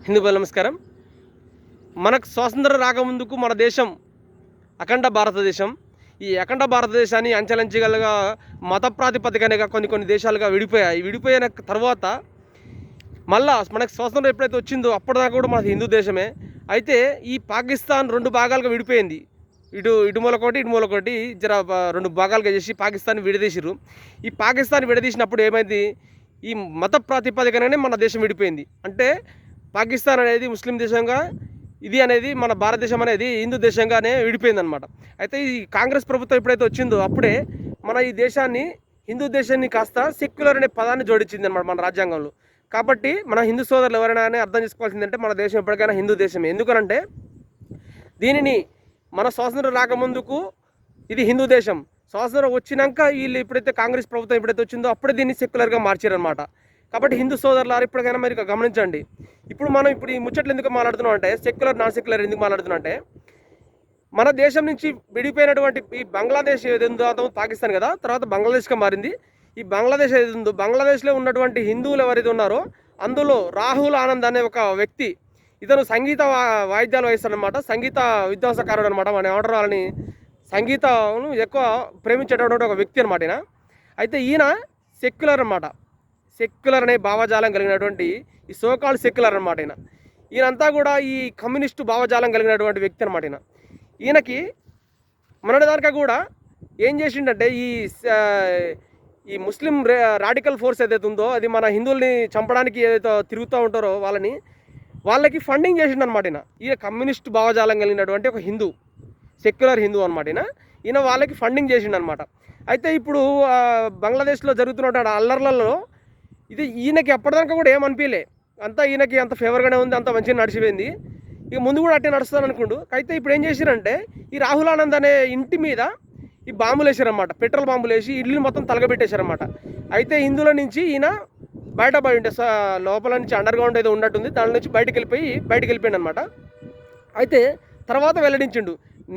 హిందూ నమస్కారం. మనకు స్వాతంత్రం రాకముందుకు మన దేశం అఖండ భారతదేశం. ఈ అఖండ భారతదేశాన్ని అంచెలంచెలుగా మత ప్రాతిపదికనగా కొన్ని దేశాలుగా విడిపోయాయి. విడిపోయిన తర్వాత మళ్ళా మనకు స్వాతంత్రం ఎప్పుడైతే వచ్చిందో అప్పటిదాకా కూడా మనది హిందూ దేశమే. అయితే ఈ పాకిస్తాన్ రెండు భాగాలుగా విడిపోయింది. ఇటు మూలకోటి ఇటు మూలకోటి రెండు భాగాలుగా చేసి పాకిస్తాన్ విడదీసిరు. ఈ పాకిస్తాన్ విడదీసినప్పుడు ఏమైంది, ఈ మత ప్రాతిపదికననే మన దేశం విడిపోయింది. అంటే పాకిస్తాన్ అనేది ముస్లిం దేశంగా, ఇది అనేది మన భారతదేశం అనేది హిందూ దేశంగానే విడిపోయిందనమాట. అయితే ఈ కాంగ్రెస్ ప్రభుత్వం ఎప్పుడైతే వచ్చిందో అప్పుడే మన ఈ దేశాన్ని, హిందూ దేశాన్ని కాస్త సెక్యులర్ అనే పదాన్ని జోడించింది అనమాట మన రాజ్యాంగంలో. కాబట్టి మన హిందూ సోదరులు ఎవరైనా అర్థం చేసుకోవాల్సిందంటే మన దేశం ఎప్పటికైనా హిందూ దేశమే. ఎందుకనంటే దీనిని మన స్వాతంత్రం రాకముందుకు ఇది హిందూ దేశం, స్వాతంత్రం వచ్చినాక వీళ్ళు ఎప్పుడైతే కాంగ్రెస్ ప్రభుత్వం ఎప్పుడైతే వచ్చిందో అప్పుడే దీన్ని సెక్యులర్గా మార్చారనమాట. కాబట్టి హిందూ సోదరులారు ఇప్పటికైనా మీరు గమనించండి. ఇప్పుడు ఈ ముచ్చట్లు ఎందుకు మాట్లాడుతున్నాం అంటే, సెక్యులర్ నాన్ సెక్యులర్ ఎందుకు మాట్లాడుతున్నాం అంటే, మన దేశం నుంచి విడిపోయినటువంటి ఈ బంగ్లాదేశ్ ఏదో పాకిస్తాన్ కదా, తర్వాత బంగ్లాదేశ్గా మారింది. ఈ బంగ్లాదేశ్ ఏది ఉందో, బంగ్లాదేశ్లో ఉన్నటువంటి హిందువులు ఎవరైతే ఉన్నారో అందులో రాహుల్ ఆనంద్ అనే ఒక వ్యక్తి, ఇతను సంగీత వాయిద్యాలు వాయిస్తాడనమాట, సంగీత విద్వాంసకారుడు అనమాట. మన ఏమంటారు వాళ్ళని, సంగీతను ఎక్కువ ప్రేమించేటటువంటి ఒక వ్యక్తి అనమాట ఈయన. అయితే ఈయన సెక్యులర్ అనమాట, సెక్యులర్ అనే భావజాలం కలిగినటువంటి ఈ సోకాల్డ్ సెక్యులర్ అనమాట. ఈయనంతా కూడా ఈ కమ్యూనిస్టు భావజాలం కలిగినటువంటి వ్యక్తి అనమాట. ఈయనకి మొన్నటిదాకా కూడా ఏం చేసిండంటే, ఈ ముస్లిం రాడికల్ ఫోర్స్ ఏదైతే ఉందో అది మన హిందువుల్ని చంపడానికి ఏదైతే తిరుగుతూ ఉంటారో వాళ్ళకి ఫండింగ్ చేసిండనమాట. ఈయన కమ్యూనిస్ట్ భావజాలం కలిగినటువంటి ఒక హిందూ, సెక్యులర్ హిందూ అనమాట. ఈయన వాళ్ళకి ఫండింగ్ చేసిండనమాట. అయితే ఇప్పుడు బంగ్లాదేశ్లో జరుగుతున్నటువంటి అల్లర్లలో ఇది ఈయనకి అప్పటిదాకా కూడా ఏమనిపించలే, అంతా ఈయనకి అంత ఫేవర్గానే ఉంది, అంత మంచిగా నడిచిపోయింది, ఇక ముందు కూడా అట్టే నడుస్తాను అనుకుంటూ. అయితే ఇప్పుడు ఏం చేశారంటే, ఈ రాహుల్ ఆనంద్ అనే ఇంటి మీద ఈ బాంబులు వేసారన్నమాట, పెట్రోల్ బాంబులు వేసి ఇల్లుని మొత్తం తలగబెట్టేశారన్నమాట. అయితే ఇందులో నుంచి ఈయన బయటపడి ఉంటే, లోపల నుంచి అండర్ గ్రౌండ్ ఏదో ఉన్నట్టుంది, దాని నుంచి బయటికి వెళ్ళిపోయింది అనమాట. అయితే తర్వాత వెల్లడించిండు,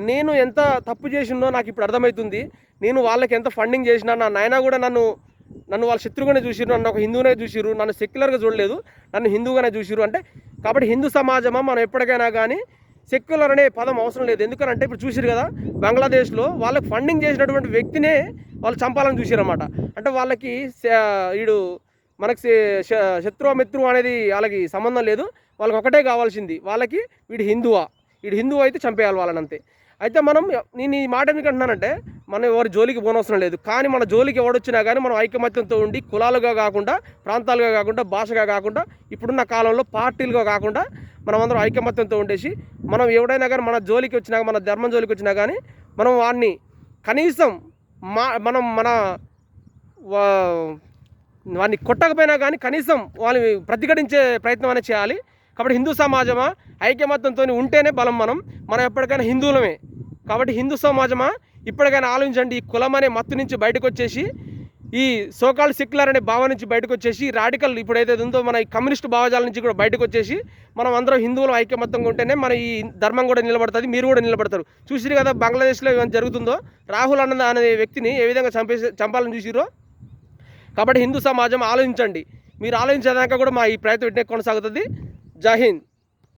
నేను ఎంత తప్పు చేసిందో నాకు ఇప్పుడు అర్థమవుతుంది, నేను వాళ్ళకి ఎంత ఫండింగ్ చేసినా, నా నాయన కూడా నన్ను వాళ్ళ శత్రువుగానే చూసిరు, నన్ను ఒక హిందువునే చూసిరు, నన్ను సెక్యులర్గా చూడలేదు, నన్ను హిందువుగానే చూసిరు. అంటే కాబట్టి హిందూ సమాజమా మనం ఎప్పటికైనా కానీ సెక్యులర్ అనే పదం అవసరం లేదు. ఎందుకంటే ఇప్పుడు చూసిరు కదా, బంగ్లాదేశ్లో వాళ్ళకి ఫండింగ్ చేసినటువంటి వ్యక్తినే వాళ్ళు చంపాలని చూసిరన్నమాట. అంటే వాళ్ళకి మనకి శత్రువు మిత్రువు అనేది వాళ్ళకి సంబంధం లేదు, వాళ్ళకి ఒకటే కావాల్సింది, వాళ్ళకి వీడు హిందువు అయితే చంపేయాలి వాళ్ళని, అంతే. అయితే నేను ఈ మాట ఎందుకు అంటున్నానంటే, మనం ఎవరి జోలికి పోనవసరం లేదు, కానీ మన జోలికి ఎవడొచ్చినా కానీ మనం ఐకమత్యంతో ఉండి, కులాలుగా కాకుండా, ప్రాంతాలుగా కాకుండా, భాషగా కాకుండా, ఇప్పుడున్న కాలంలో పార్టీలుగా కాకుండా మనం అందరం ఐకమత్యంతో ఉండేసి, మనం ఎవడైనా కానీ మన జోలికి వచ్చినా, మన ధర్మం జోలికి వచ్చినా కానీ మనం వాడిని కనీసం వాడిని కొట్టకపోయినా కానీ కనీసం వాళ్ళని ప్రతిఘటించే ప్రయత్నం అనేది చేయాలి. కాబట్టి హిందూ సమాజమా ఐకమత్యంతో ఉంటేనే బలం. మనం ఎప్పటికైనా హిందువులమే. కాబట్టి హిందూ సమాజమా ఇప్పటికైనా ఆలోచించండి, ఈ కులం అనే మత్తు నుంచి బయటకు వచ్చేసి, ఈ సోకాల్డ్ సెక్యులర్ అనే భావం నుంచి బయటకు వచ్చేసి, రాడికల్ ఇప్పుడు ఏదైతే ఉందో మన ఈ కమ్యూనిస్ట్ భావజాల నుంచి కూడా బయటకు వచ్చేసి, మనం అందరం హిందువులు ఐకమత్యంగా ఉంటేనే మన ఈ ధర్మం కూడా నిలబడుతుంది, మీరు కూడా నిలబడతారు. చూసిరు కదా బంగ్లాదేశ్లో ఏమైనా జరుగుతుందో, రాహుల్ ఆనంద్ అనే వ్యక్తిని ఏ విధంగా చంపాలని చూసిరో. కాబట్టి హిందూ సమాజం ఆలోచించండి. మీరు ఆలోచించేదాకా కూడా మా ఈ ప్రయత్నం కొనసాగుతుంది. జై హింద్.